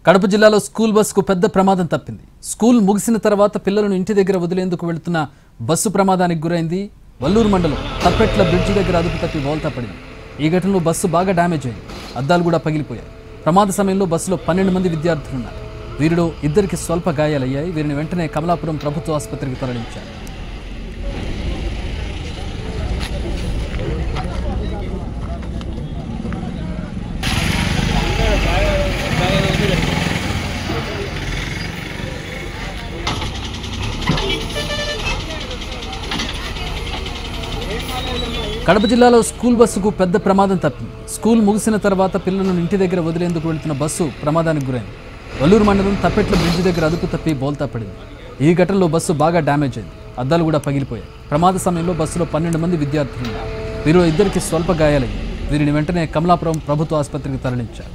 కడప జిల్లాలో స్కూల్ బస్సుకు పెద్ద ప్రమాదం తప్పింది. స్కూల్ ముగిసిన తర్వాత పిల్లలను ఇంటి దగ్గర వదిలేందుకు వెళ్తున్న బస్సు ప్రమాదానికి గురైంది. వల్లూరు మండలం తప్పెట్ల బ్రిడ్జి దగ్గర అదుపు తప్పి బోల్తా పడింది. ఈ ఘటనలో బస్సు బాగా డ్యామేజ్ అయింది. అద్దాలు కూడా పగిలిపోయాయి. ప్రమాద సమయంలో బస్సులో 12 మంది విద్యార్థులు ఉన్నారు. వీరిలో ఇద్దరికి స్వల్ప గాయాలయ్యాయి. వీరిని వెంటనే కమలాపురం ప్రభుత్వ ఆసుపత్రికి తరలించారు. కడప జిల్లాలో స్కూల్ బస్సుకు పెద్ద ప్రమాదం తప్పింది. స్కూల్ ముగిసిన తర్వాత పిల్లలను ఇంటి దగ్గర వదిలేందుకు వెళ్తున్న బస్సు ప్రమాదానికి గురైంది. వల్లూరు మండలం తప్పెట్ల బ్రిడ్జి దగ్గర అదుపు తప్పి బోల్తా పడింది. ఈ ఘటనలో బస్సు బాగా డ్యామేజ్ అయింది. అద్దాలు కూడా పగిలిపోయాయి. ప్రమాద సమయంలో బస్సులో 12 మంది విద్యార్థులు ఉన్నారు. వీరిలో ఇద్దరికి స్వల్ప గాయాలయ్యాయి. వీరిని వెంటనే కమలాపురం ప్రభుత్వ ఆసుపత్రికి తరలించారు.